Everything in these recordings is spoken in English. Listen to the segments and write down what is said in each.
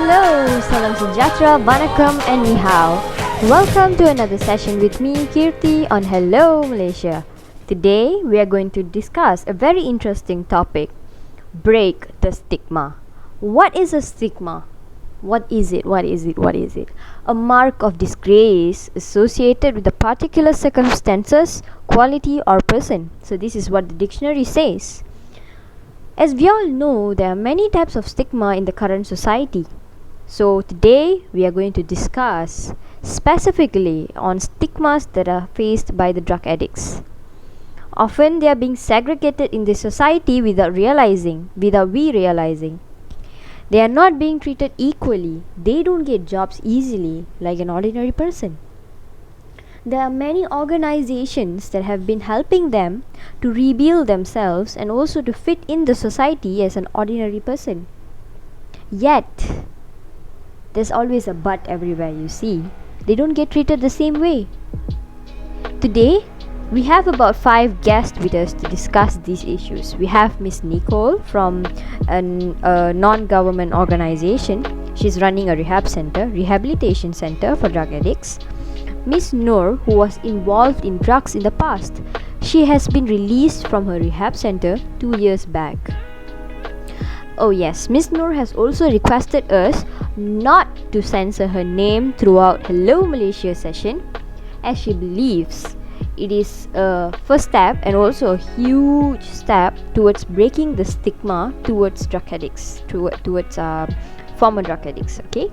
Hello, salam sejahtera, vanakkam and ni hao. Welcome to another session with me, Kirti, on Hello Malaysia. Today, we are going to discuss a very interesting topic: break the stigma. What is a stigma? What is it? What is it? What is it? A mark of disgrace associated with a particular circumstances, quality or person. So this is what the dictionary says. As we all know, there are many types of stigma in the current society. So today we are going to discuss specifically on stigmas that are faced by the drug addicts. Often they are being segregated in the society without we realizing. They are not being treated equally. They don't get jobs easily like an ordinary person. There are many organizations that have been helping them to rebuild themselves and also to fit in the society as an ordinary person. Yet, there's always a but everywhere you see. They don't get treated the same way. Today, we have about 5 guests with us to discuss these issues. We have Miss Nicole from a non-government organization. She's running a rehabilitation center for drug addicts. Miss Noor, who was involved in drugs in the past. She has been released from her rehab center 2 years back. Oh yes, Miss Noor has also requested us not to censor her name throughout Hello Malaysia session, as she believes it is a first step and also a huge step towards breaking the stigma towards drug addicts, towards former drug addicts. Okay.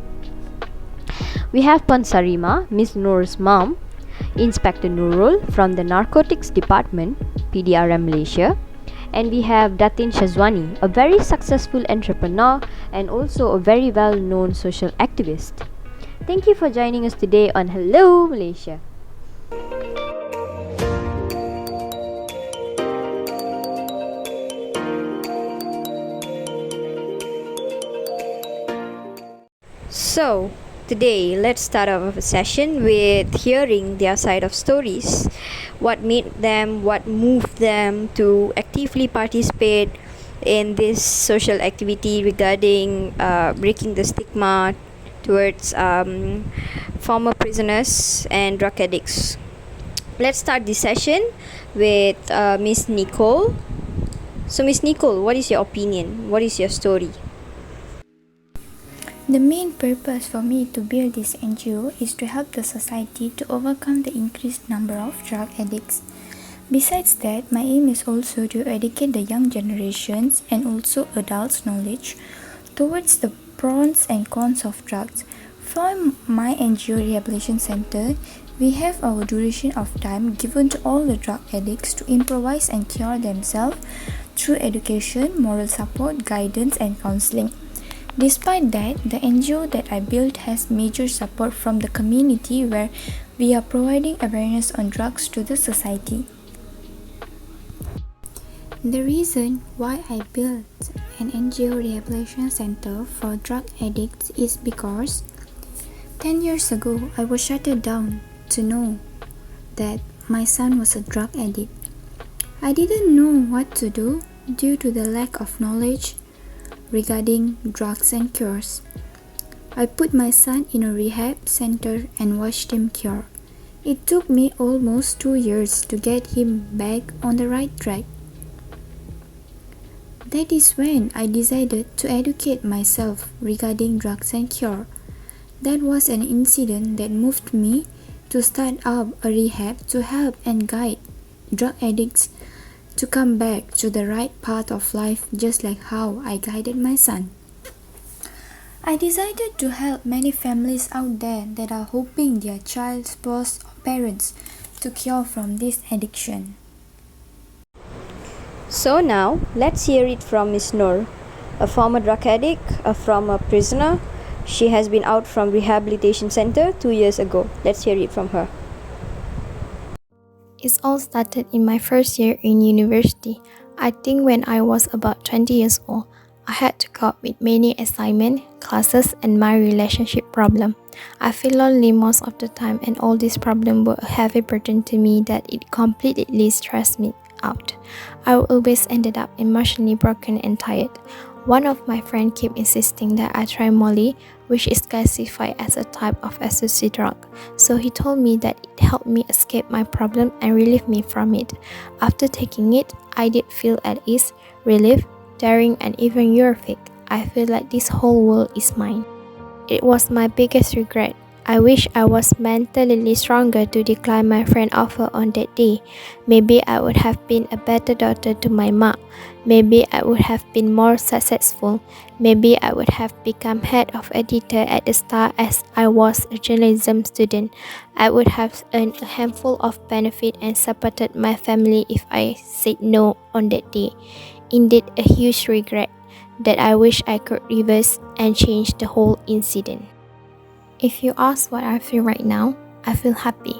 We have Puan Sarima, Miss Noor's mom, Inspector Nurul from the Narcotics Department, PDRM Malaysia, and we have Datin SYAZWANI, a very successful entrepreneur and also a very well-known social activist. Thank you for joining us today on Hello Malaysia. So, today, let's start off a session with hearing their side of stories. What made them, what moved them to actively participate in this social activity regarding breaking the stigma towards former prisoners and drug addicts. Let's start this session with Miss Nicole. So, Miss Nicole, what is your opinion? What is your story? The main purpose for me to build this NGO is to help the society to overcome the increased number of drug addicts. Besides that, my aim is also to educate the young generations and also adults' knowledge towards the pros and cons of drugs. For my NGO Rehabilitation Center, we have our duration of time given to all the drug addicts to improvise and cure themselves through education, moral support, guidance and counseling. Despite that, the NGO that I built has major support from the community where we are providing awareness on drugs to the society. The reason why I built an NGO rehabilitation center for drug addicts is because 10 years ago I was shut down to know that my son was a drug addict. I didn't know what to do due to the lack of knowledge regarding drugs and cures. I put my son in a rehab center and watched him cure. It took me almost 2 years to get him back on the right track. That is when I decided to educate myself regarding drugs and cure. That was an incident that moved me to start up a rehab to help and guide drug addicts to come back to the right path of life, just like how I guided my son. I decided to help many families out there that are hoping their child, spouse or parents to cure from this addiction. So now, let's hear it from Miss Noor, a former drug addict, a former prisoner. She has been out from rehabilitation center 2 years ago. Let's hear it from her. It all started in my first year in university. I think when I was about 20 years old, I had to cope with many assignments, classes, and my relationship problem. I feel lonely most of the time, and all these problems were a heavy burden to me that it completely stressed me out. I always ended up emotionally broken and tired. One of my friends kept insisting that I try Molly, which is classified as a type of ecstasy drug. So he told me that it helped me escape my problem and relieve me from it. After taking it, I did feel at ease, relief, daring, and even euphoric. I feel like this whole world is mine. It was my biggest regret. I wish I was mentally stronger to decline my friend's offer on that day. Maybe I would have been a better daughter to my mom. Maybe I would have been more successful. Maybe I would have become head of editor at the start as I was a journalism student. I would have earned a handful of benefit and supported my family if I said no on that day. Indeed, a huge regret that I wish I could reverse and change the whole incident. If you ask what I feel right now, I feel happy.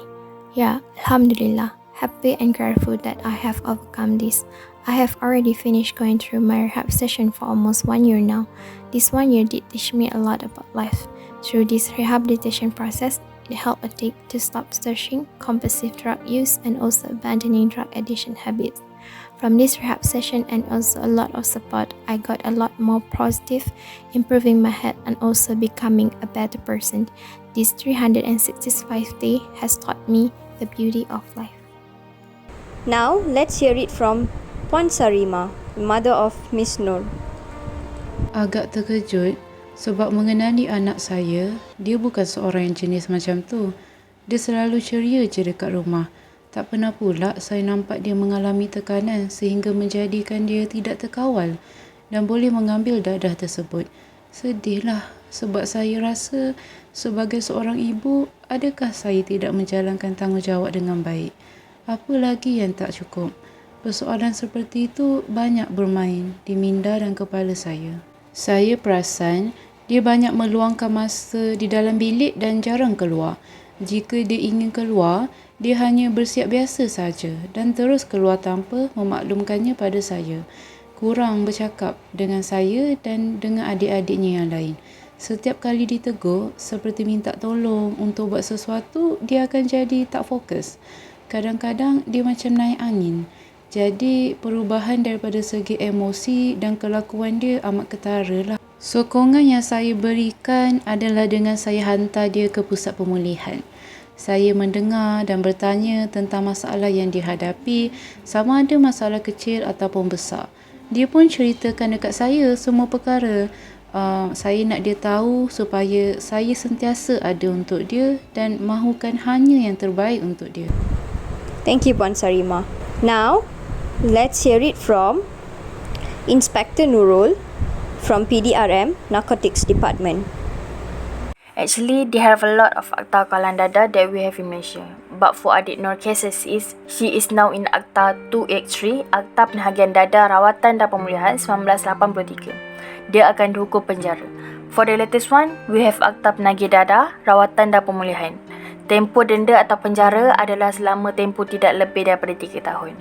Yeah, Alhamdulillah, happy and grateful that I have overcome this. I have already finished going through my rehab session for almost 1 year now. This 1 year did teach me a lot about life. Through this rehabilitation process, it helped addict to stop searching, compulsive drug use, and also abandoning drug addiction habits. From this rehab session and also a lot of support, I got a lot more positive, improving my health and also becoming a better person. This 365 day has taught me the beauty of life. Now, let's hear it from Puan Sarima, mother of Miss Nur. Agak terkejut sebab mengenali anak saya, dia bukan seorang yang jenis macam tu. Dia selalu ceria je dekat rumah. Tak pernah pula saya nampak dia mengalami tekanan sehingga menjadikan dia tidak terkawal dan boleh mengambil dadah tersebut. Sedihlah sebab saya rasa sebagai seorang ibu, adakah saya tidak menjalankan tanggungjawab dengan baik? Apa lagi yang tak cukup? Persoalan seperti itu banyak bermain di minda dan kepala saya. Saya perasan dia banyak meluangkan masa di dalam bilik dan jarang keluar. Jika dia ingin keluar, dia hanya bersiap biasa saja dan terus keluar tanpa memaklumkannya pada saya. Kurang bercakap dengan saya dan dengan adik-adiknya yang lain. Setiap kali ditegur, seperti minta tolong untuk buat sesuatu, dia akan jadi tak fokus. Kadang-kadang dia macam naik angin. Jadi perubahan daripada segi emosi dan kelakuan dia amat ketara lah. Sokongan yang saya berikan adalah dengan saya hantar dia ke pusat pemulihan. Saya mendengar dan bertanya tentang masalah yang dihadapi, sama ada masalah kecil ataupun besar. Dia pun ceritakan dekat saya semua perkara. Saya nak dia tahu supaya saya sentiasa ada untuk dia dan mahukan hanya yang terbaik untuk dia. Thank you, Puan Sarima. Now, let's hear it from Inspector Nurul from PDRM Narcotics Department. Actually, they have a lot of akta kalan dadah that we have in Malaysia. But for Adik Nur cases she is now in Akta 283, Akta Penahagian Dadah Rawatan dan Pemulihan 1983. Dia akan dihukum penjara. For the latest one, we have Akta Penagih Dadah Rawatan dan Pemulihan. Tempoh denda atau penjara adalah selama tempoh tidak lebih daripada 3 tahun.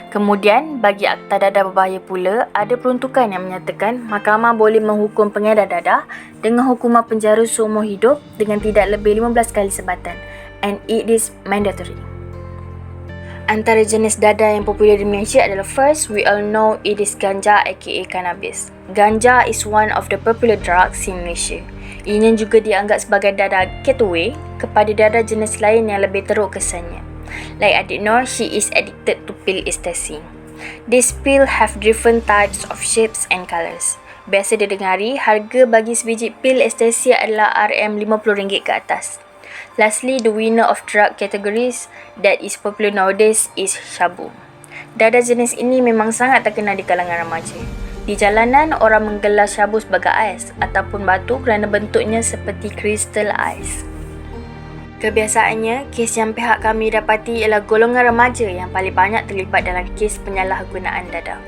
Kemudian, bagi akta dadah berbahaya pula, ada peruntukan yang menyatakan mahkamah boleh menghukum pengedar dadah dengan hukuman penjara seumur hidup dengan tidak lebih 15 kali sebatan, and it is mandatory. Antara jenis dadah yang popular di Malaysia adalah first, we all know it is ganja aka cannabis. Ganja is one of the popular drugs in Malaysia. Ini juga dianggap sebagai dadah gateway kepada dadah jenis lain yang lebih teruk kesannya. Like Adik Nur, she is addicted to pill ecstasy. These pill have different types of shapes and colours. Biasa didengari, harga bagi sebiji pill ecstasy adalah RM50 ke atas. Lastly, the winner of drug categories that is popular nowadays is shabu. Dadah jenis ini memang sangat terkenal di kalangan remaja. Di jalanan, orang menggelar shabu sebagai ais ataupun batu kerana bentuknya seperti kristal ais. Kebiasaannya, kes yang pihak kami dapati ialah golongan remaja yang paling banyak terlibat dalam kes penyalahgunaan dadah.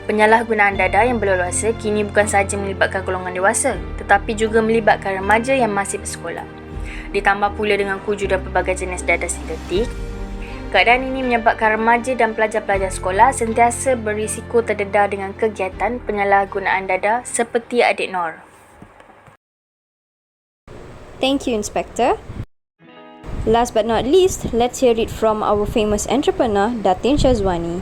Penyalahgunaan dadah yang berleluasa kini bukan sahaja melibatkan golongan dewasa, tetapi juga melibatkan remaja yang masih bersekolah. Ditambah pula dengan kuju dan pelbagai jenis dadah sintetik, keadaan ini menyebabkan remaja dan pelajar-pelajar sekolah sentiasa berisiko terdedah dengan kegiatan penyalahgunaan dadah seperti Adik Nur. Thank you, Inspector. Last but not least, let's hear it from our famous entrepreneur, Datin SYAZWANI.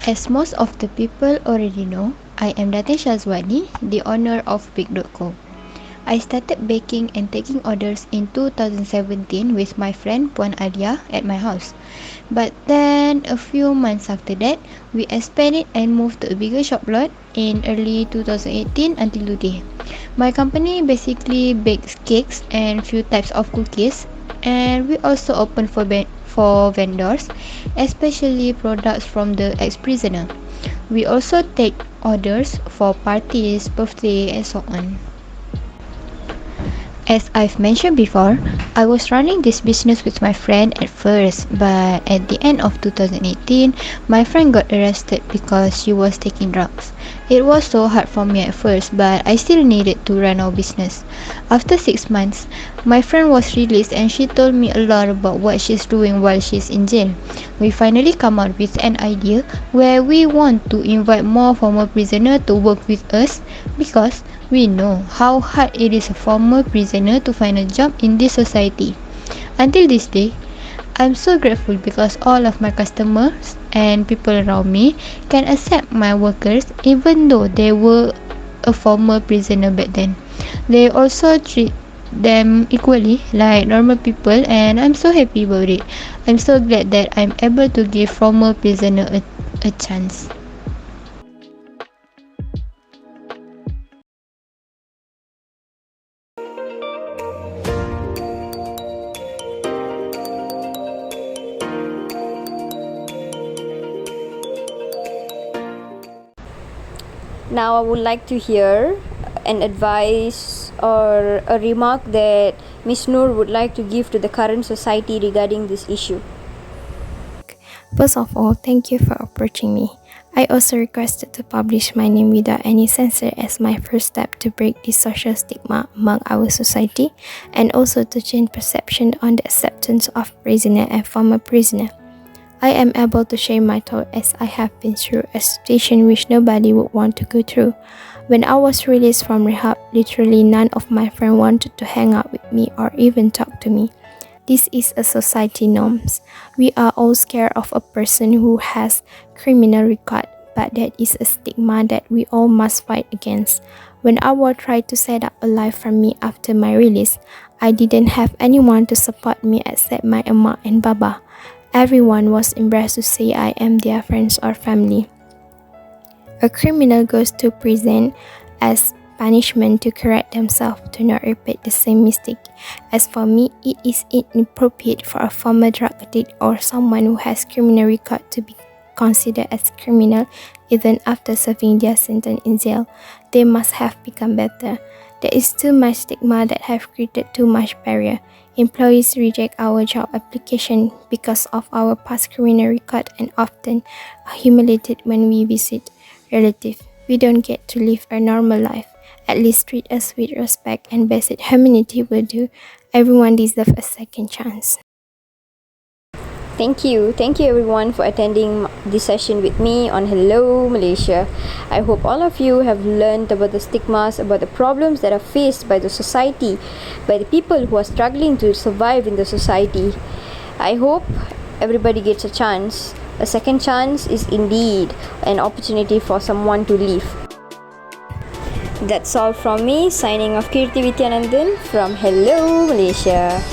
As most of the people already know, I am Dadah SYAZWANI, the owner of Bake.co. I started baking and taking orders in 2017 with my friend Puan Alia at my house. But then a few months after that, we expanded and moved to a bigger shop lot in early 2018 until today. My company basically bakes cakes and few types of cookies, and we also open for vendors, especially products from the ex-prisoner. We also take orders for parties, birthday and so on. As I've mentioned before, I was running this business with my friend at first, but at the end of 2018, my friend got arrested because she was taking drugs. It was so hard for me at first, but I still needed to run our business. After 6 months, my friend was released and she told me a lot about what she's doing while she's in jail. We finally come up with an idea where we want to invite more former prisoners to work with us because we know how hard it is a former prisoner to find a job in this society. Until this day, I'm so grateful because all of my customers and people around me can accept my workers even though they were a former prisoner back then. They also treat them equally like normal people, and I'm so happy about it. I'm so glad that I'm able to give former prisoner a chance. Now I would like to hear an advice or a remark that Miss Noor would like to give to the current society regarding this issue. First of all, thank you for approaching me. I also requested to publish my name without any censor as my first step to break this social stigma among our society and also to change perception on the acceptance of prisoner and former prisoner. I am able to share my thought as I have been through a situation which nobody would want to go through. When I was released from rehab, literally none of my friends wanted to hang out with me or even talk to me. This is a society norms. We are all scared of a person who has criminal record, but that is a stigma that we all must fight against. When I was trying to set up a life for me after my release, I didn't have anyone to support me except my Amma and Baba. Everyone was embarrassed to say I am their friends or family. A criminal goes to prison as punishment to correct themselves to not repeat the same mistake. As for me, it is inappropriate for a former drug addict or someone who has criminal record to be considered as criminal even after serving their sentence in jail. They must have become better. There is too much stigma that have created too much barrier. Employees reject our job application because of our past criminal record and often are humiliated when we visit relatives. We don't get to live a normal life. At least treat us with respect and basic humanity will do. Everyone deserves a second chance. Thank you everyone for attending this session with me on Hello Malaysia. I hope all of you have learned about the stigmas, about the problems that are faced by the society, by the people who are struggling to survive in the society. I hope everybody gets a chance. A second chance is indeed an opportunity for someone to live. That's all from me, signing off, KIRTI VITHYANANTHAN from Hello Malaysia.